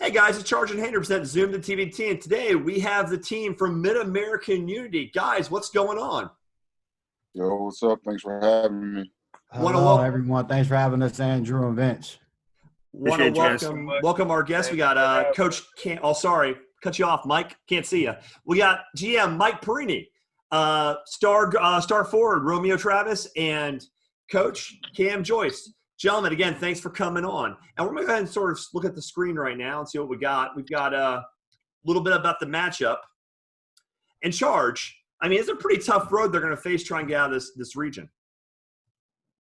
Hey guys, it's Charge and Hater present Zoom the TBT, and today we have the team from Mid-American Unity. Guys, what's going on? Yo, what's up? Thanks for having me. Want to Hello, everyone. Thanks for having us, Andrew and Vince. welcome our guests. We got Coach. Sorry, cut you off, Mike. Can't see you. We got GM Mike Porrini, star forward Romeo Travis, and Coach Cam Joyce. Gentlemen, again, thanks for coming on. And we're going to go ahead and sort of look at the screen right now and see what we got. We've got a little bit about the matchup. And Charge, I mean, it's a pretty tough road they're going to face trying to get out of this region.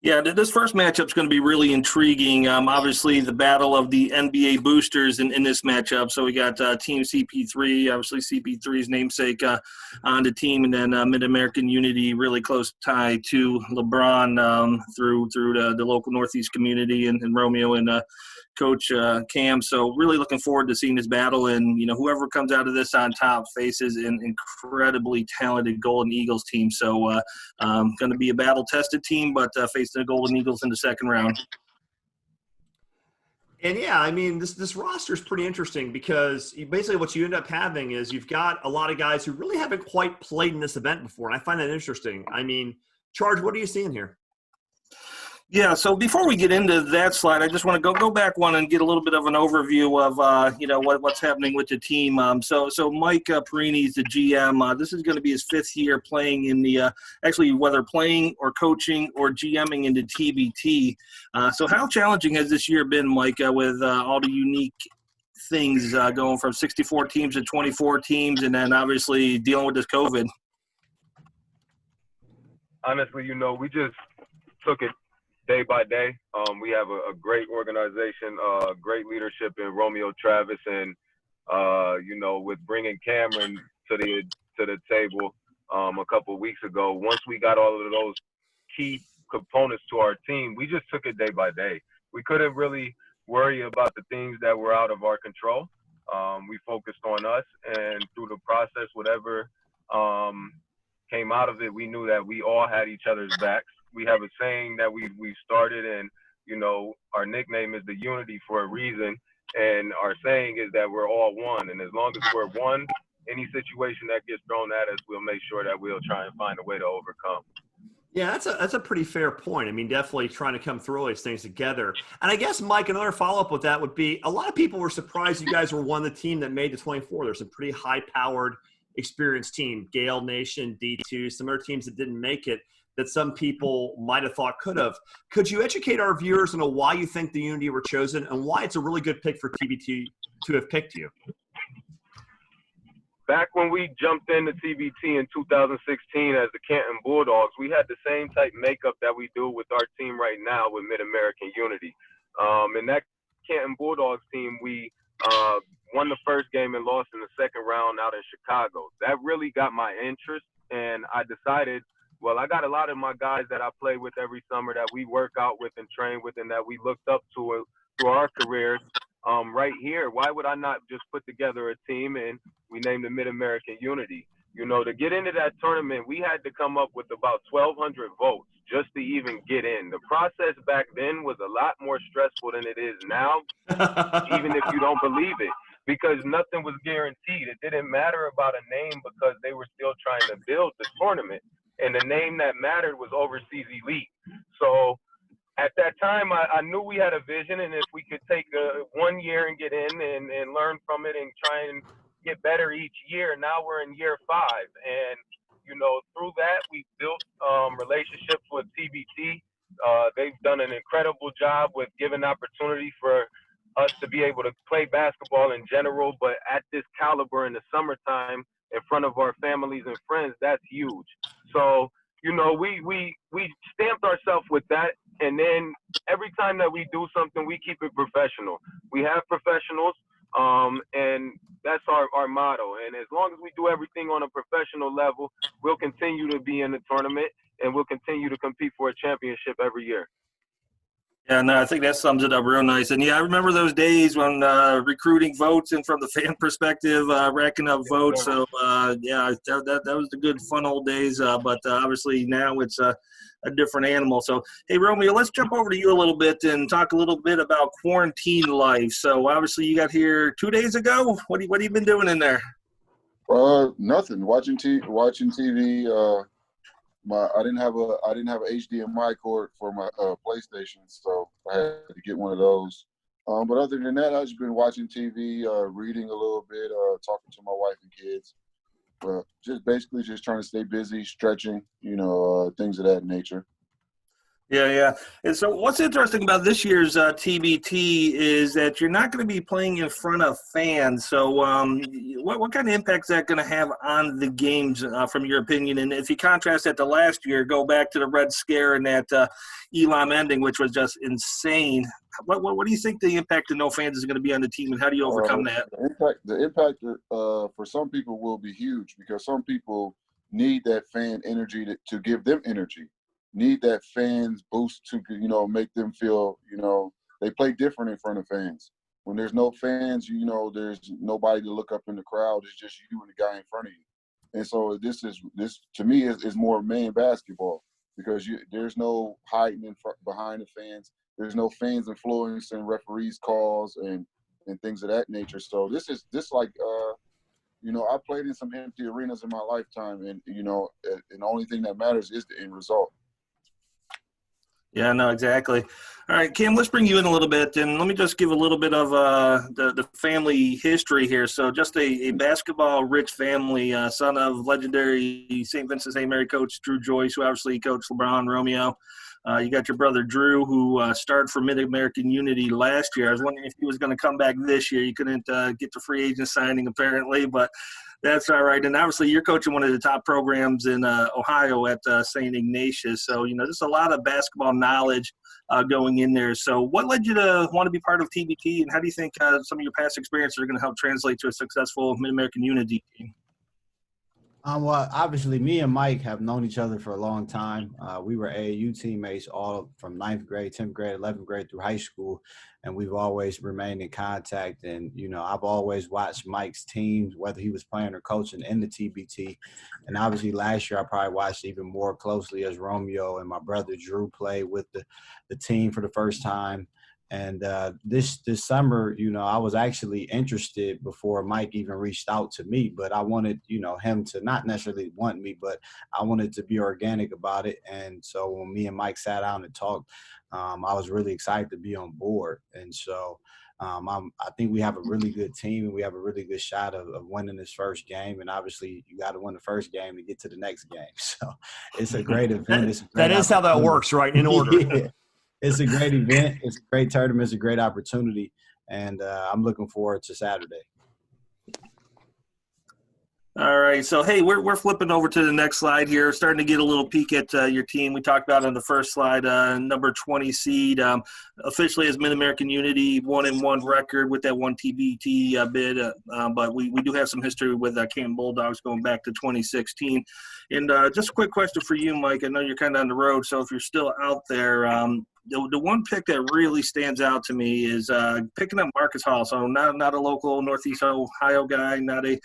Yeah, this first matchup is going to be really intriguing. Obviously, the battle of the NBA boosters in this matchup. So we got Team CP3, obviously CP3's namesake on the team, and then Mid-American Unity, really close tie to LeBron through the local Northeast community, and Romeo and Coach Cam. So really looking forward to seeing this battle, and whoever comes out of this on top faces an incredibly talented Golden Eagles team. So going to be a battle-tested team, but facing the Golden Eagles in the second round. And yeah, I mean, this roster is pretty interesting because basically what you end up having is you've got a lot of guys who really haven't quite played in this event before, and I find that interesting. I mean, Charge, what are you seeing here? Yeah, so before we get into that slide, I just want to go back one and get a little bit of an overview of what's happening with the team. So Mike Porrini is the GM. This is going to be his fifth year playing in the actually whether playing or coaching or GMing in the TBT. So how challenging has this year been, Mike, with all the unique things going from 64 teams to 24 teams, and then obviously dealing with this COVID? Honestly, we just took it day by day. We have a great organization, great leadership in Romeo Travis, and with bringing Cameron to the table a couple of weeks ago. Once we got all of those key components to our team, we just took it day by day. We couldn't really worry about the things that were out of our control. We focused on us, and through the process, whatever came out of it, we knew that we all had each other's backs. We have a saying that we started, and our nickname is the Unity for a reason, and our saying is that we're all one, and as long as we're one, any situation that gets thrown at us, we'll make sure that we'll try and find a way to overcome. Yeah, that's a pretty fair point. I mean, definitely trying to come through all these things together. And I guess, Mike, another follow-up with that would be a lot of people were surprised you guys were one of the team that made the 24. There's a pretty high-powered, experienced team, Gale Nation, D2, some other teams that didn't make it that some people might have thought could have. Could you educate our viewers on why you think the Unity were chosen and why it's a really good pick for TBT to have picked you? Back when we jumped into TBT in 2016 as the Canton Bulldogs, we had the same type makeup that we do with our team right now with Mid-American Unity. And that Canton Bulldogs team, we won the first game and lost in the second round out in Chicago. That really got my interest, and I decided, well, I got a lot of my guys that I play with every summer that we work out with and train with and that we looked up to through our careers right here. Why would I not just put together a team, and we named the Mid-American Unity? To get into that tournament, we had to come up with about 1,200 votes just to even get in. The process back then was a lot more stressful than it is now, even if you don't believe it, because nothing was guaranteed. It didn't matter about a name because they were still trying to build the tournament. And the name that mattered was Overseas Elite. So at that time, I knew we had a vision, and if we could take 1 year and get in and learn from it and try and get better each year, now we're in year 5. And, through that, we built relationships with TBT. They've done an incredible job with giving opportunity for us to be able to play basketball in general, but at this caliber in the summertime, in front of our families and friends, that's huge. So, we stamped ourselves with that, and then every time that we do something, we keep it professional. We have professionals, and that's our motto. And as long as we do everything on a professional level, we'll continue to be in the tournament, and we'll continue to compete for a championship every year. Yeah, no, I think that sums it up real nice. And yeah, I remember those days when recruiting votes and from the fan perspective, racking up votes. So yeah, that was the good fun old days. But obviously now it's a different animal. So hey, Romeo, let's jump over to you a little bit and talk a little bit about quarantine life. So obviously you got here 2 days ago. What have you been doing in there? Nothing. Watching TV. I didn't have a HDMI cord for my PlayStation, so I had to get one of those. But other than that, I've just been watching TV, reading a little bit, talking to my wife and kids. But just basically just trying to stay busy, stretching, things of that nature. Yeah. And so what's interesting about this year's TBT is that you're not going to be playing in front of fans. So what kind of impact is that going to have on the games from your opinion? And if you contrast that to last year, go back to the Red Scare and that Elam ending, which was just insane. What do you think the impact of no fans is going to be on the team, and how do you overcome that? The impact for some people will be huge because some people need that fan energy to give them energy. Need that fans boost to make them feel they play different in front of fans. When there's no fans, there's nobody to look up in the crowd. It's just you and the guy in front of you. And so this to me is more man basketball because there's no hiding behind the fans. There's no fans influencing referees' calls and things of that nature. So this like I played in some empty arenas in my lifetime, and and the only thing that matters is the end result. Yeah, no, exactly. All right, Kim, let's bring you in a little bit, and let me just give a little bit of the family history here. So just a basketball-rich family, son of legendary St. Vincent St. Mary coach Drew Joyce, who obviously coached LeBron, Romeo. You got your brother Drew, who started for Mid-American Unity last year. I was wondering if he was going to come back this year. You couldn't get the free agent signing, apparently, but that's all right. And obviously you're coaching one of the top programs in Ohio at St. Ignatius. So, there's a lot of basketball knowledge going in there. So what led you to want to be part of TBT, and how do you think some of your past experiences are going to help translate to a successful Mid-American Unity team? Well, obviously, me and Mike have known each other for a long time. We were AAU teammates all from 9th grade, 10th grade, 11th grade through high school, and we've always remained in contact. And, I've always watched Mike's teams, whether he was playing or coaching in the TBT. And obviously last year I probably watched even more closely as Romeo and my brother Drew played with the team for the first time. And this summer, I was actually interested before Mike even reached out to me, but I wanted, him to not necessarily want me, but I wanted to be organic about it. And so when me and Mike sat down and talked, I was really excited to be on board. And so I think we have a really good team, and we have a really good shot of winning this first game. And obviously you got to win the first game to get to the next game. So it's a great event. That is how that works, right? In order. Yeah. It's a great event. It's a great tournament. It's a great opportunity, and I'm looking forward to Saturday. All right, so hey, we're flipping over to the next slide here, starting to get a little peek at your team. We talked about on the first slide, number 20 seed, officially as Mid-American Unity, 1-1 record with that one TBT bid, but we do have some history with Canton Bulldogs going back to 2016. And just a quick question for you, Mike. I know you're kind of on the road, so if you're still out there, the one pick that really stands out to me is picking up Marcus Hall. So not a local Northeast Ohio guy, not a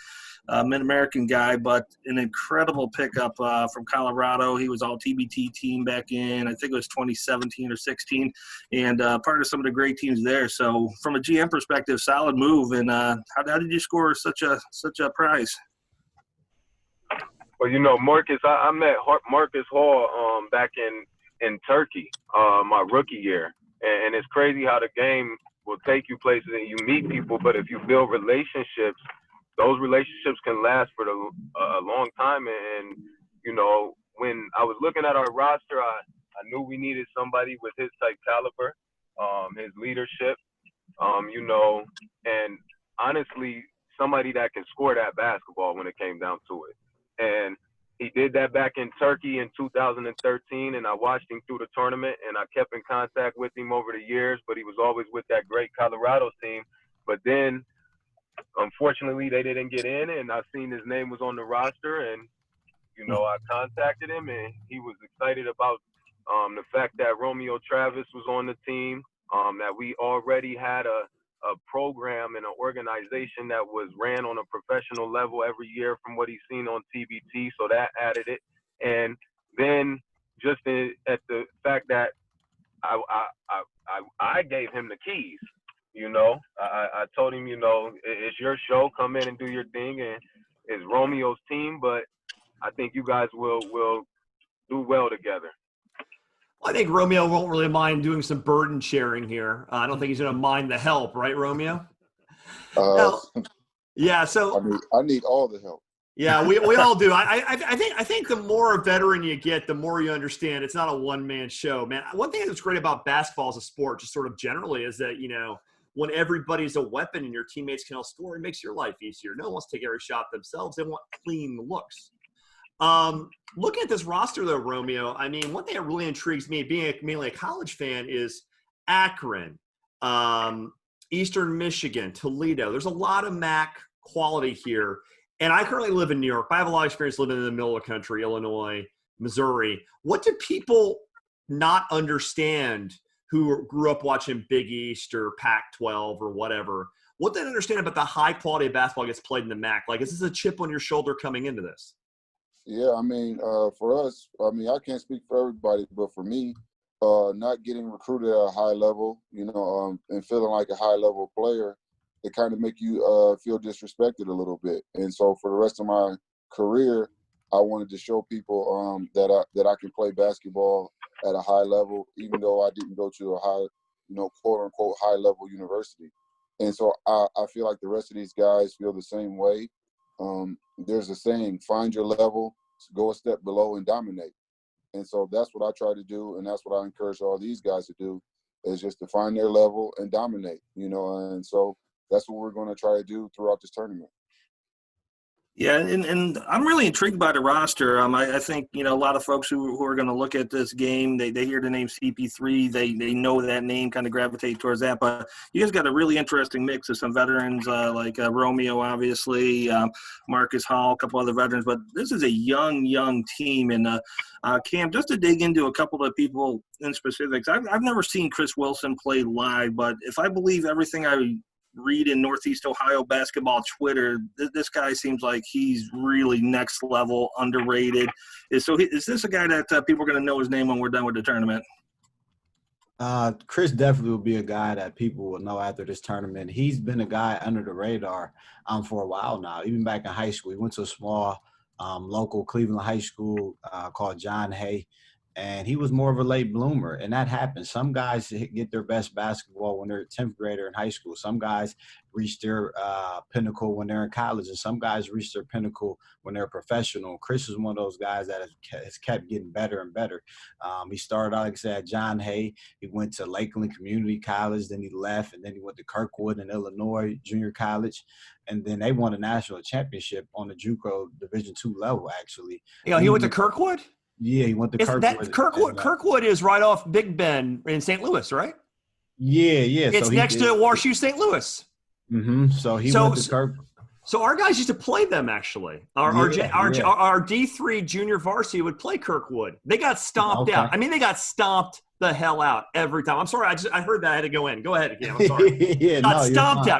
Mid-American guy, but an incredible pickup from Colorado. He was all TBT team back in, I think it was 2017 or 16, and part of some of the great teams there. So from a GM perspective, solid move. And how did you score such a prize? Well, Marcus, I met Marcus Hall back in Turkey my rookie year, and it's crazy how the game will take you places and you meet people, but if you build relationships, those relationships can last for a long time. And when I was looking at our roster, I knew we needed somebody with his type caliber, his leadership, and honestly, somebody that can score that basketball when it came down to it. And he did that back in Turkey in 2013, and I watched him through the tournament, and I kept in contact with him over the years, but he was always with that great Colorado team. But then, unfortunately, they didn't get in, and I seen his name was on the roster, and, I contacted him, and he was excited about The fact that Romeo Travis was on the team, that we already had a program and an organization that was ran on a professional level every year from what he's seen on TBT, so that added it. And then just at the fact that I gave him the keys. You know, I told him, you know, it's your show. Come in and do your thing, and it's Romeo's team. But I think you guys will do well together. I think Romeo won't really mind doing some burden sharing here. I don't think he's going to mind the help, right, Romeo? Uh, Yeah. So I need all the help. yeah, we all do. I think the more a veteran you get, the more you understand it's not a one-man show, man. One thing that's great about basketball as a sport, just sort of generally, is that, you know, when everybody's a weapon and your teammates can all score, it makes your life easier. No one wants to take every shot themselves. They want clean looks. Looking at this roster, though, Romeo, I mean, one thing that really intrigues me, being mainly a college fan, is Akron, Eastern Michigan, Toledo. There's a lot of MAC quality here. And I currently live in New York. I have a lot of experience living in the middle of the country, Illinois, Missouri. What do people not understand who grew up watching Big East or Pac-12 or whatever? What do they understand about the high quality of basketball that gets played in the MAC? Like, is this a chip on your shoulder coming into this? Yeah, I mean, for us, I mean, I can't speak for everybody, but for me, not getting recruited at a high level, you know, and feeling like a high level player, it kind of make you feel disrespected a little bit. And so for the rest of my career, I wanted to show people that I can play basketball at a high level, even though I didn't go to a high, you know, quote unquote high level university. And so I feel like the rest of these guys feel the same way. There's a saying, find your level, go a step below and dominate. And so that's what I try to do, and that's what I encourage all these guys to do, is just to find their level and dominate, you know. And so that's what we're going to try to do throughout this tournament. Yeah, and I'm really intrigued by the roster. I think, you know, a lot of folks who are going to look at this game, they hear the name CP3, they know that name, kind of gravitate towards that. But you guys got a really interesting mix of some veterans like Romeo, obviously, Marcus Hall, a couple other veterans. But this is a young team. And Cam, just to dig into a couple of people in specifics, I've never seen Chris Wilson play live, but if I believe everything I read in Northeast Ohio basketball Twitter, this guy seems like he's really next level, underrated. Is this a guy that people are going to know his name when we're done with the tournament? Chris definitely will be a guy that people will know after this tournament. He's been a guy under the radar for a while now, even back in high school. He went to a small local Cleveland high school called John Hay. And he was more of a late bloomer, and that happens. Some guys get their best basketball when they're a 10th grader in high school. Some guys reach their pinnacle when they're in college, and some guys reach their pinnacle when they're professional. Chris is one of those guys that has kept getting better and better. He started out, like I said, at John Hay. He went to Lakeland Community College, then he left, and then he went to Kirkwood in Illinois Junior College. And then they won a national championship on the JUCO Division II level, actually. You know, he went to Kirkwood? Yeah, he went to Kirkwood. Kirkwood is right off Big Bend in St. Louis, right? Yeah. It's next to WashU St. Louis. Mm-hmm. So he went to Kirkwood. So our guys used to play them, actually. Our D3 junior varsity would play Kirkwood. They got stomped out. I mean, they got stomped the hell out every time. I'm sorry. I heard that. I had to go in. Go ahead again. I'm sorry.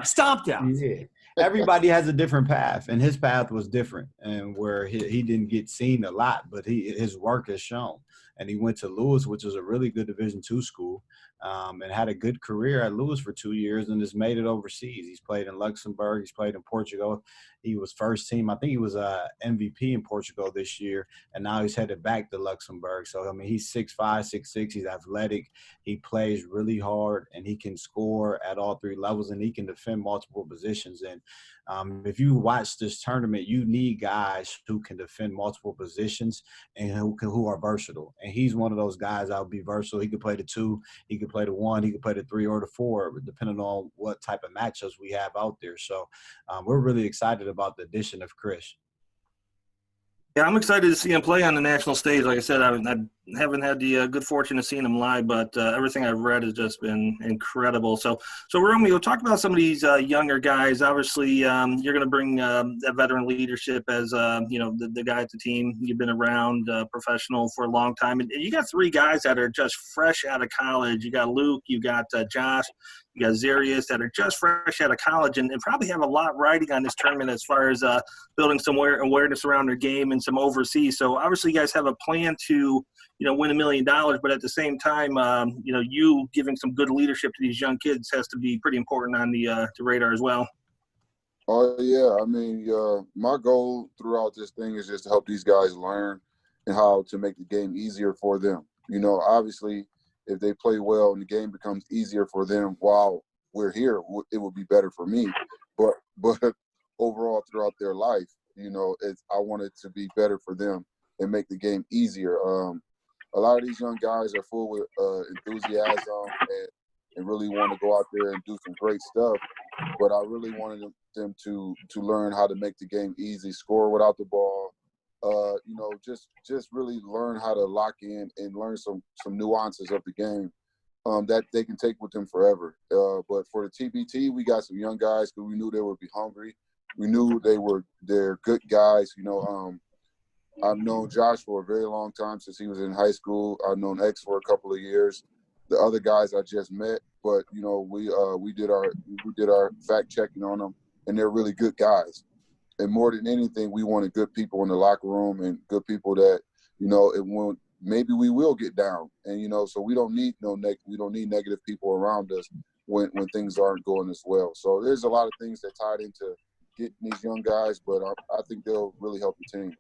Stomped out. Yeah. Everybody has a different path, and his path was different, and where he didn't get seen a lot, but his work has shown. And he went to Lewis, which is a really good Division II school, and had a good career at Lewis for 2 years and has made it overseas. He's played in Luxembourg. He's played in Portugal. He was first team. I think he was MVP in Portugal this year, and now he's headed back to Luxembourg. So, I mean, he's 6'5", 6'6". He's athletic. He plays really hard, and he can score at all three levels, and he can defend multiple positions. And if you watch this tournament, you need guys who can defend multiple positions and who are versatile. And he's one of those guys that'll be versatile. He could play the 2, he could play the 1, he could play the 3 or the 4, depending on what type of matchups we have out there. So we're really excited about the addition of Chris. Yeah, I'm excited to see him play on the national stage. Like I said, I haven't had the good fortune of seeing him live, but everything I've read has just been incredible. So Romeo, talk about some of these younger guys. Obviously, you're going to bring that veteran leadership as the guy at the team. You've been around professional for a long time, and you got three guys that are just fresh out of college. You got Luke, you got Josh, you got Zarius that are just fresh out of college and probably have a lot riding on this tournament as far as building some awareness around their game and some overseas. So obviously you guys have a plan to, win $1 million, but at the same time, you giving some good leadership to these young kids has to be pretty important on the radar as well. Oh yeah, I mean, my goal throughout this thing is just to help these guys learn and how to make the game easier for them. Obviously, if they play well and the game becomes easier for them while we're here, it would be better for me. But overall, throughout their life, I want it to be better for them and make the game easier. A lot of these young guys are full with enthusiasm and really want to go out there and do some great stuff. But I really wanted them to learn how to make the game easy, score without the ball. Just really learn how to lock in and learn some nuances of the game that they can take with them forever. But for the TBT, we got some young guys because we knew they would be hungry. We knew they're good guys. I've known Josh for a very long time since he was in high school. I've known X for a couple of years. The other guys I just met, but we did our fact checking on them, and they're really good guys. And more than anything, we wanted good people in the locker room and good people that maybe we will get down, and so we don't need negative people around us when things aren't going as well. So there's a lot of things that tied into getting these young guys, but I think they'll really help the team.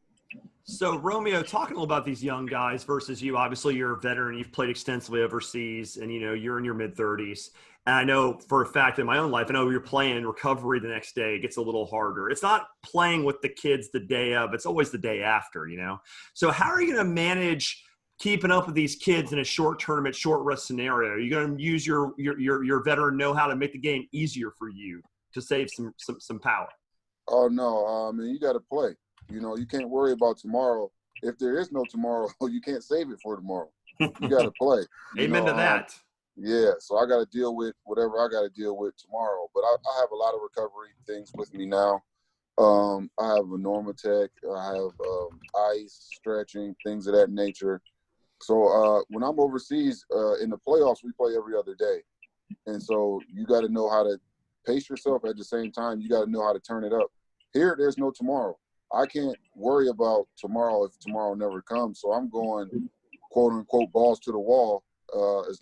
So, Romeo, talking a little about these young guys versus you, obviously you're a veteran, you've played extensively overseas, and, you're in your mid-30s. And I know for a fact in my own life, I know you're playing recovery the next day. It gets a little harder. It's not playing with the kids the day of. It's always the day after, So how are you going to manage keeping up with these kids in a short tournament, short rest scenario? Are you going to use your veteran know-how to make the game easier for you to save some power? Oh, no. You got to play. You can't worry about tomorrow. If there is no tomorrow, you can't save it for tomorrow. You got to play. Amen to that. Yeah, so I got to deal with whatever I got to deal with tomorrow. But I have a lot of recovery things with me now. I have a Normatec. I have ice, stretching, things of that nature. So when I'm overseas in the playoffs, we play every other day. And so you got to know how to pace yourself at the same time. You got to know how to turn it up. Here, there's no tomorrow. I can't worry about tomorrow if tomorrow never comes. So I'm going, quote unquote, balls to the wall as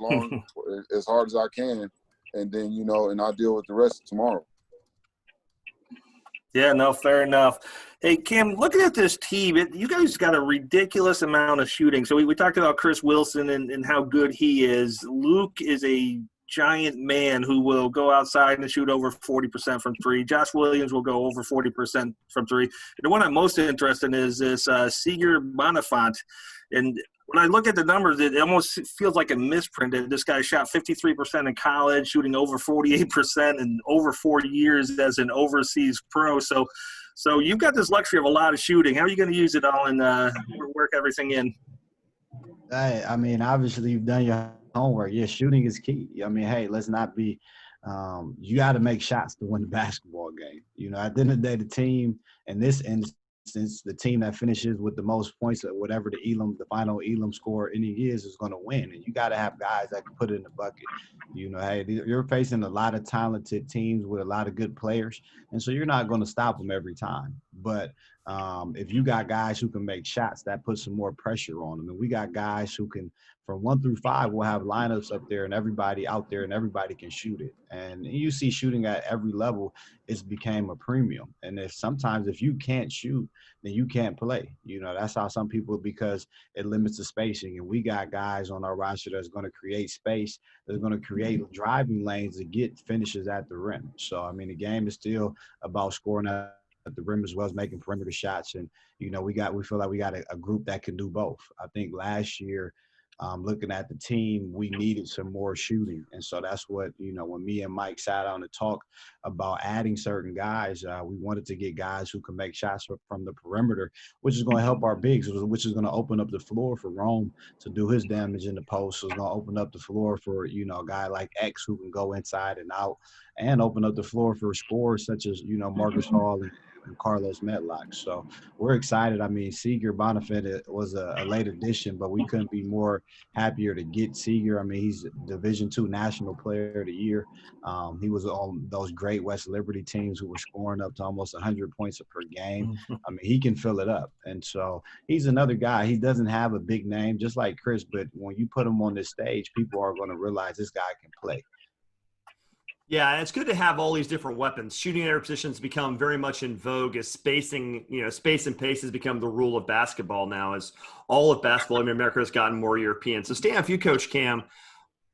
hard as I can. And then, and I'll deal with the rest tomorrow. Yeah, no, fair enough. Hey, Cam, looking at this team, you guys got a ridiculous amount of shooting. So we talked about Chris Wilson and how good he is. Luke is a giant man who will go outside and shoot over 40% from three. Josh Williams will go over 40% from three. And the one I'm most interested in is this Seeger Bonifant. And when I look at the numbers, it almost feels like a misprint. This guy shot 53% in college, shooting over 48% in over 4 years as an overseas pro. So you've got this luxury of a lot of shooting. How are you going to use it all and work everything in? I mean, obviously you've done your homework. Yeah, shooting is key. I mean, hey, let's not be you got to make shots to win the basketball game. At the end of the day, the team in this instance, the team that finishes with the most points at whatever the final Elam score any years is going to win. And you got to have guys that can put it in the bucket. Hey, you're facing a lot of talented teams with a lot of good players. And so you're not going to stop them every time. But if you got guys who can make shots, that puts some more pressure on them. And we got guys who can, from 1 through 5, we'll have lineups up there and everybody out there and everybody can shoot it. And you see shooting at every level, it's became a premium. And sometimes if you can't shoot, then you can't play. That's how some people, because it limits the spacing. And we got guys on our roster that's going to create space, that's going to create driving lanes to get finishes at the rim. So, I mean, the game is still about scoring at the rim as well as making perimeter shots. And, we feel like we got a group that can do both. I think last year, looking at the team, we needed some more shooting. And so that's what, when me and Mike sat down to talk about adding certain guys, we wanted to get guys who can make shots from the perimeter, which is going to help our bigs, which is going to open up the floor for Rome to do his damage in the post. So it's going to open up the floor for, a guy like X who can go inside and out, and open up the floor for scorers such as, Marcus Hall and Carlos Medlock. So we're excited. I mean, Seeger Bonifant was a late addition, but we couldn't be more happier to get Seeger. I mean, he's Division II National Player of the Year. He was on those great West Liberty teams who were scoring up to almost 100 points per game. I mean, he can fill it up. And so he's another guy. He doesn't have a big name, just like Chris, but when you put him on this stage, people are going to realize this guy can play. Yeah, and it's good to have all these different weapons. Shooting area positions become very much in vogue as spacing, space and pace has become the rule of basketball now, as all of basketball in America has gotten more European. So Stan, if you coach Cam,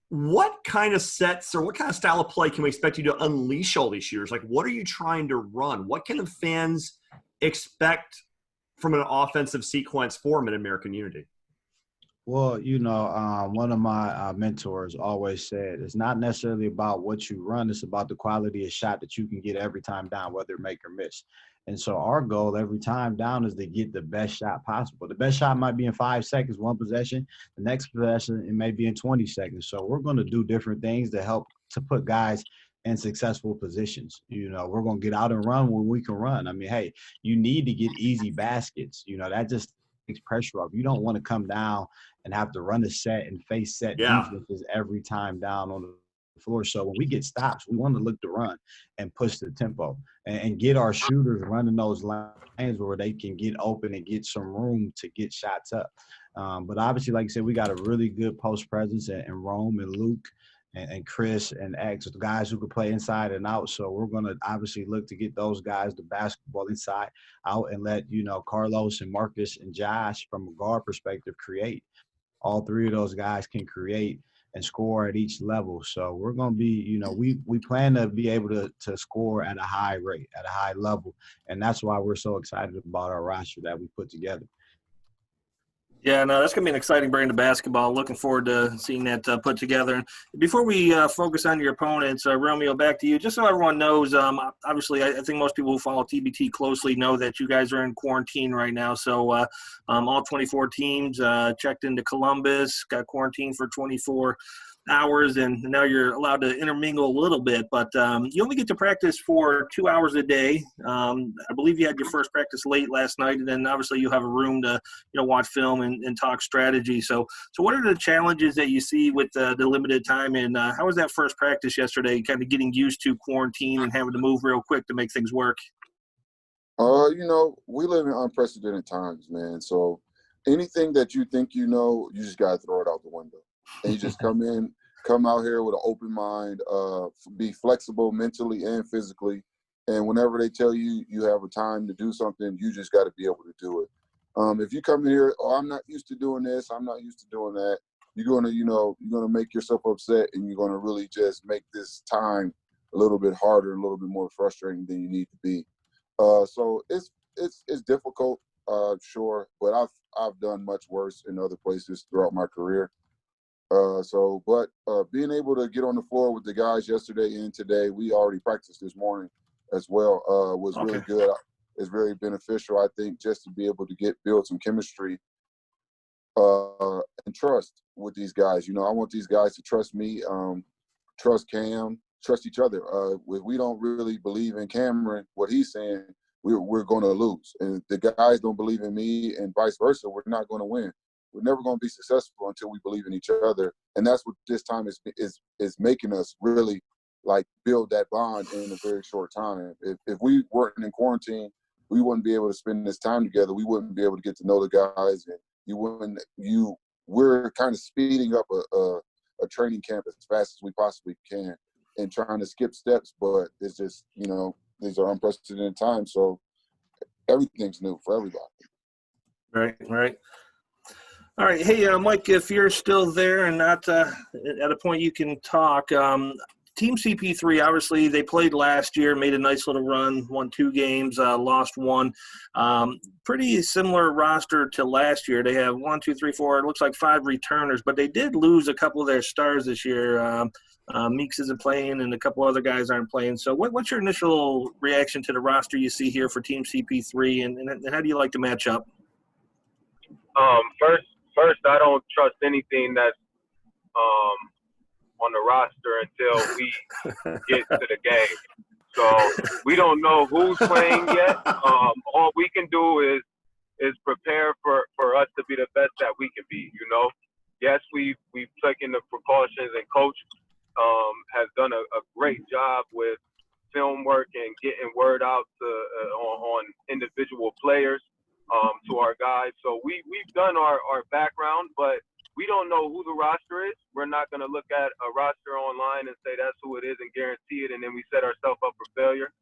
what kind of sets or what kind of style of play can we expect you to unleash all these shooters? Like, what are you trying to run? What can the fans expect from an offensive sequence for Mid-American Unity? Well, one of my mentors always said, it's not necessarily about what you run. It's about the quality of shot that you can get every time down, whether make or miss. And so our goal every time down is to get the best shot possible. The best shot might be in 5 seconds, one possession. The next possession, it may be in 20 seconds. So we're going to do different things to help to put guys in successful positions. We're going to get out and run when we can run. I mean, hey, you need to get easy baskets. That just takes pressure off. You don't want to come down and have to run a set and face set defenses every time down on the floor. So when we get stops, we want to look to run and push the tempo and get our shooters running those lanes where they can get open and get some room to get shots up. But obviously, like I said, we got a really good post presence in Rome and Luke and Chris and X, the guys who can play inside and out. So we're going to obviously look to get those guys the basketball inside, out, and let, Carlos and Marcus and Josh from a guard perspective create. All three of those guys can create and score at each level. So we're going to be, we plan to be able to score at a high rate, at a high level. And that's why we're so excited about our roster that we put together. Yeah, no, that's going to be an exciting brand of basketball. Looking forward to seeing that put together. And before we focus on your opponents, Romeo, back to you. Just so everyone knows, obviously, I think most people who follow TBT closely know that you guys are in quarantine right now. So all 24 teams checked into Columbus, got quarantined for 24 hours, and now you're allowed to intermingle a little bit, but you only get to practice for 2 hours a day. I believe you had your first practice late last night, and then obviously you have a room to watch film and talk strategy. So what are the challenges that you see with the limited time, and how was that first practice yesterday, kind of getting used to quarantine and having to move real quick to make things work? We live in unprecedented times, man. So anything that you think you just got to throw it out the window. And you just come out here with an open mind, be flexible mentally and physically. And whenever they tell you you have a time to do something, you just got to be able to do it. If you come in here, I'm not used to doing this, I'm not used to doing that, you're gonna make yourself upset, and you're gonna really just make this time a little bit harder, a little bit more frustrating than you need to be. So it's difficult, sure, but I've done much worse in other places throughout my career. But being able to get on the floor with the guys yesterday and today, we already practiced this morning as well, was really good. It's very beneficial, I think, just to be able to build some chemistry and trust with these guys. I want these guys to trust me, trust Cam, trust each other. If we don't really believe in Cameron, what he's saying, we're going to lose. And if the guys don't believe in me and vice versa, we're not going to win. We're never going to be successful until we believe in each other. And that's what this time is making us really build that bond in a very short time. If we weren't in quarantine, we wouldn't be able to spend this time together. We wouldn't be able to get to know the guys, and we're kind of speeding up a training camp as fast as we possibly can and trying to skip steps, but it's just, these are unprecedented times, so everything's new for everybody. Right. All right. Hey, Mike, if you're still there and not at a point you can talk, Team CP3, obviously, they played last year, made a nice little run, won 2 games, lost 1. Pretty similar roster to last year. They have 1, 2, 3, 4, it looks like 5 returners, but they did lose a couple of their stars this year. Meeks isn't playing, and a couple other guys aren't playing. So what's your initial reaction to the roster you see here for Team CP3, and how do you like to match up? First, I don't trust anything that's on the roster until we get to the game. So we don't know who's playing yet. All we can do is prepare for us to be the best that we can be. You know, yes, we've taken the precautions, and Coach has done a great job with film work and getting word out to on individual players to our guys. So we've done our background, but we don't know who the roster is. We're not going to look at a roster online and say that's who it is and guarantee it, and then we set ourselves up for failure.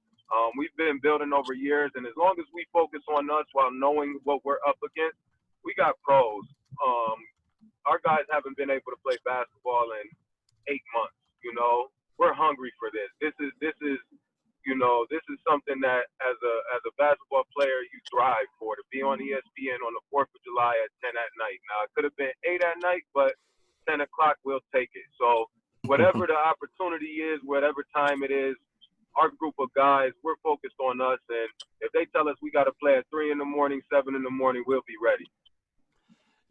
We've been building over years, and as long as we focus on us while knowing what we're up against, we got pros. Our guys haven't been able to play basketball in 8 months. You know, we're hungry for this. This is something that as a basketball player you thrive for, to be on ESPN on the 4th of July at 10 at night. Now, it could have been 8 at night, but 10 o'clock, we'll take it. So whatever the opportunity is, whatever time it is, our group of guys, we're focused on us. And if they tell us we got to play at 3 in the morning, 7 in the morning, we'll be ready.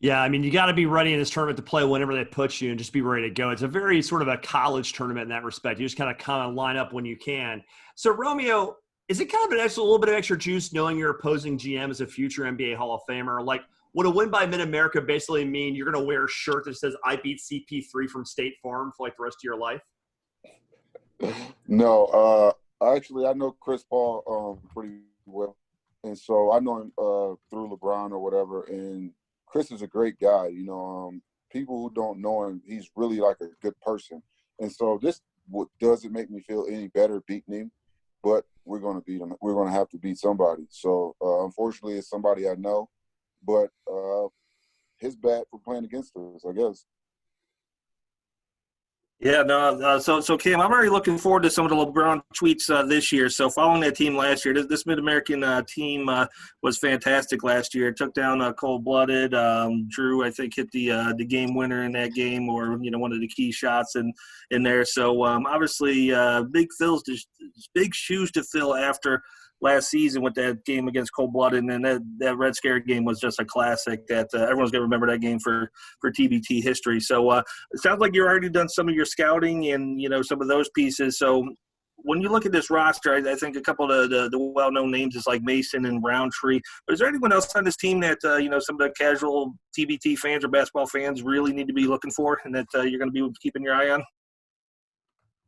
Yeah, I mean, you got to be ready in this tournament to play whenever they put you and just be ready to go. It's a very sort of a college tournament in that respect. You just kind of line up when you can. So, Romeo, is it kind of a little bit of extra juice knowing your opposing GM is a future NBA Hall of Famer? Like, would a win by Mid-America basically mean you're going to wear a shirt that says, I beat CP3 from State Farm for like the rest of your life? No, actually, I know Chris Paul pretty well. And so I know him through LeBron or whatever, and Chris is a great guy. You know, people who don't know him, he's really like a good person. And so this doesn't make me feel any better beating him, but we're going to beat him. We're going to have to beat somebody. So unfortunately, it's somebody I know, but his bad for playing against us, I guess. Yeah, no. So Cam, I'm already looking forward to some of the LeBron tweets this year. So following that team last year, this Mid-American team was fantastic last year. It took down Cold-Blooded. Drew, I think, hit the game winner in that game, or one of the key shots in there. So obviously, big shoes to fill after last season with that game against Cold-Blooded, and then that Red Scare game was just a classic that everyone's going to remember that game for TBT history. So it sounds like you've already done some of your scouting and, some of those pieces. So when you look at this roster, I think a couple of the well-known names is like Mason and Roundtree. But is there anyone else on this team that, some of the casual TBT fans or basketball fans really need to be looking for and that you're going to be keeping your eye on?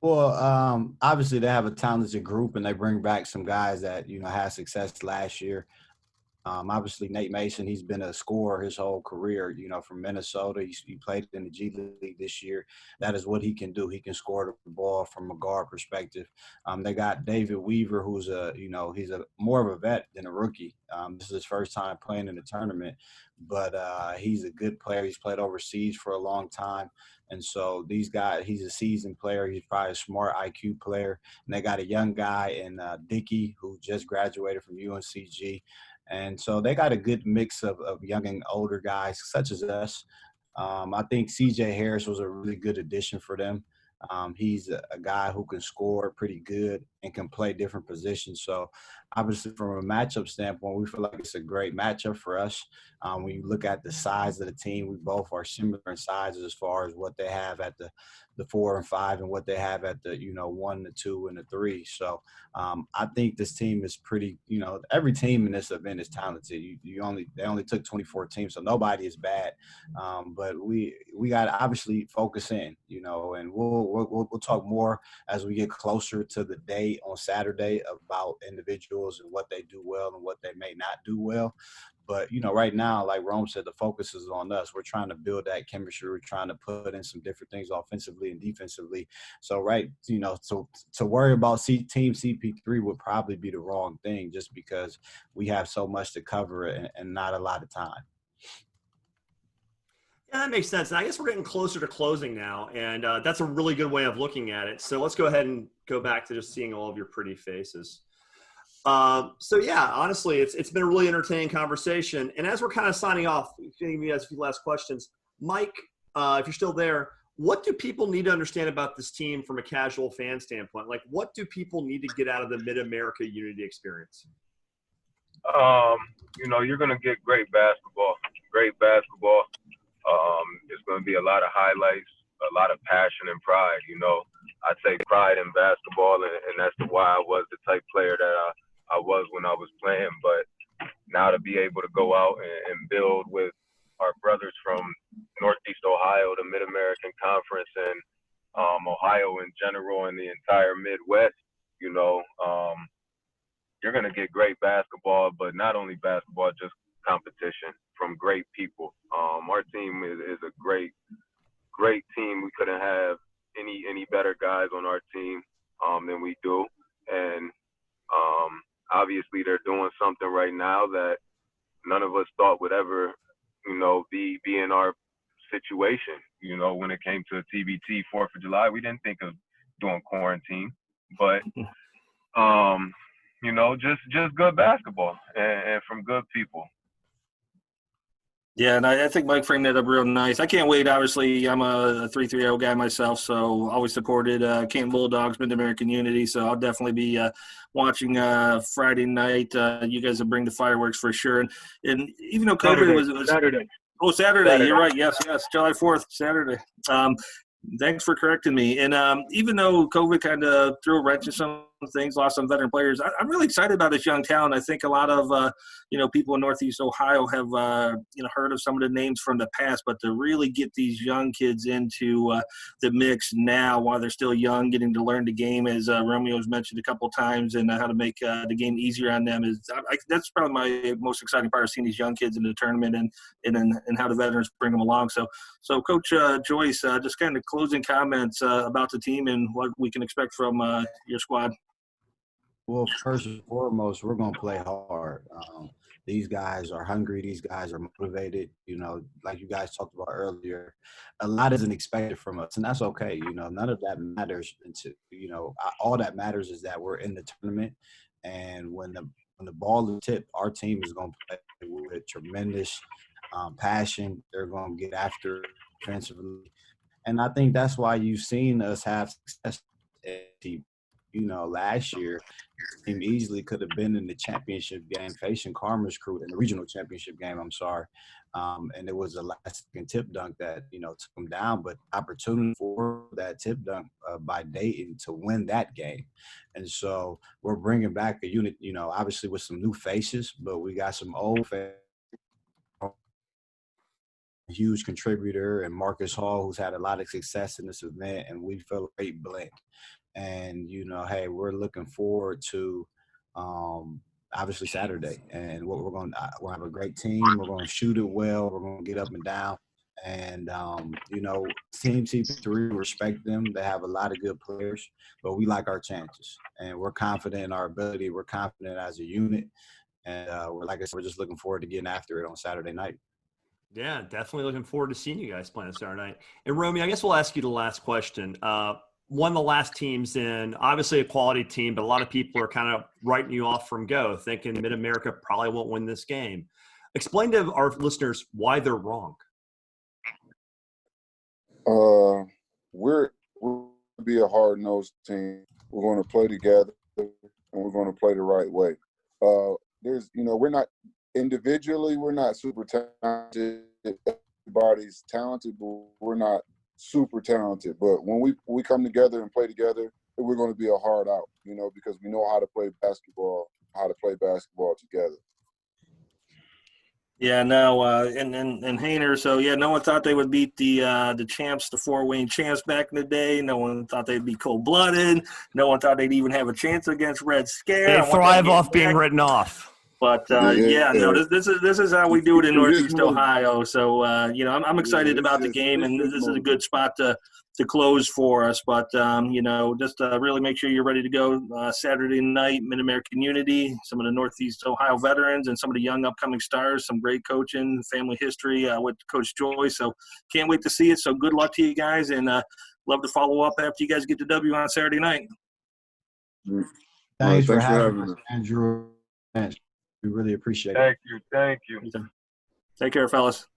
Well, obviously they have a talented group, and they bring back some guys that, had success last year. Obviously Nate Mason, he's been a scorer his whole career, from Minnesota. He played in the G League this year. That is what he can do. He can score the ball from a guard perspective. They got David Weaver, who's he's more of a vet than a rookie. This is his first time playing in the tournament, but he's a good player. He's played overseas for a long time. And so these guys, he's a seasoned player. He's probably a smart IQ player. And they got a young guy in Dickey, who just graduated from UNCG. And so they got a good mix of young and older guys such as us. I think C.J. Harris was a really good addition for them. He's a guy who can score pretty good and can play different positions. So obviously from a matchup standpoint, we feel like it's a great matchup for us. When you look at the size of the team, we both are similar in sizes as far as what they have at the 4 and 5 and what they have at the 1, the 2, and the 3. So I think this team is pretty. Every team in this event is talented. They only took 24 teams, so nobody is bad. But we got to obviously focus in, and we'll talk more as we get closer to the day on Saturday about individuals and what they do well and what they may not do well. But, right now, like Rome said, the focus is on us. We're trying to build that chemistry. We're trying to put in some different things offensively and defensively. So, to worry about Team CP3 would probably be the wrong thing, just because we have so much to cover and not a lot of time. that makes sense. And I guess we're getting closer to closing now, and that's a really good way of looking at it. So let's go ahead and go back to just seeing all of your pretty faces. So yeah, honestly, it's been a really entertaining conversation. And as we're kind of signing off, if any of you has a few last questions, Mike, if you're still there, what do people need to understand about this team from a casual fan standpoint? Like, what do people need to get out of the Mid-America Unity experience? You're going to get great basketball. It's going to be a lot of highlights, a lot of passion and pride. I take pride in basketball, and that's why I was the type player that I was when I was playing. But now to be able to go out and build with our brothers from Northeast Ohio, the Mid-American Conference, and Ohio in general, and the entire Midwest, you're going to get great basketball, but not only basketball, just competition from great people. Our team is a great team. We couldn't have any better guys on our team than we do. And obviously they're doing something right now that none of us thought would ever, be in our situation. When it came to TBT 4th of July, we didn't think of doing quarantine, but just good basketball and from good people. Yeah, and I think Mike framed that up real nice. I can't wait. Obviously, I'm a 330 guy myself, so always supported Canton Bulldogs, Mid-American Unity. So I'll definitely be watching Friday night. You guys will bring the fireworks for sure. And even though COVID was Saturday. Oh, Saturday. You're right. Yes. July 4th, Saturday. Thanks for correcting me. And even though COVID kind of threw a wrench in some things, lost some veteran players, I'm really excited about this young talent. I think a lot of, people in Northeast Ohio have, heard of some of the names from the past, but to really get these young kids into the mix now while they're still young, getting to learn the game, as Romeo's mentioned a couple times, and how to make the game easier on them that's probably my most exciting part of seeing these young kids in the tournament and how the veterans bring them along. So Coach Joyce, just kind of closing comments about the team and what we can expect from your squad. Well, first and foremost, we're going to play hard. These guys are hungry. These guys are motivated. Like you guys talked about earlier, a lot isn't expected from us, and that's okay. None of that matters. All that matters is that we're in the tournament, and when the ball is tipped, our team is going to play with tremendous passion. They're going to get after it defensively, and I think that's why you've seen us have success. Last year, the team easily could have been in the championship game facing Karma's crew in the regional championship game. And it was a last-second tip dunk that took them down, but opportunity for that tip dunk by Dayton to win that game. And so we're bringing back a unit, obviously with some new faces, but we got some old faces. Huge contributor, and Marcus Hall, who's had a lot of success in this event, and we feel a great blend. And hey, we're looking forward to obviously Saturday, and we'll have a great team. We're going to shoot it well. We're going to get up and down, and Team CP3, respect them. They have a lot of good players, but we like our chances, and we're confident in our ability. We're confident as a unit, and like I said, we're just looking forward to getting after it on Saturday night. Yeah, definitely looking forward to seeing you guys play on Saturday night. And Romeo, I guess we'll ask you the last question. One of the last teams in, obviously a quality team, but a lot of people are kind of writing you off from go, thinking Mid-America probably won't win this game. Explain to our listeners why they're wrong. We're going to be a hard-nosed team. We're going to play together, and we're going to play the right way. We're not individually, we're not super talented. Everybody's talented, but we're not super talented. But when we come together and play together, we're going to be a hard out, because we know how to play basketball together. Yeah, no, and Hainer. So yeah, no one thought they would beat the champs, the Fort Wayne champs back in the day. No one thought they'd be cold-blooded. No one thought they'd even have a chance against Red Scare. They thrive off being written off. But this is how we do it in Northeast Ohio. So I'm excited about the game, and this is a good spot to close for us. But just really make sure you're ready to go Saturday night. Mid-American Unity, some of the Northeast Ohio veterans, and some of the young upcoming stars. Some great coaching, family history with Coach Joyce. So can't wait to see it. So good luck to you guys, and love to follow up after you guys get the W on Saturday night. Thanks for having us, Andrew. We really appreciate it. Thank you. Take care, fellas.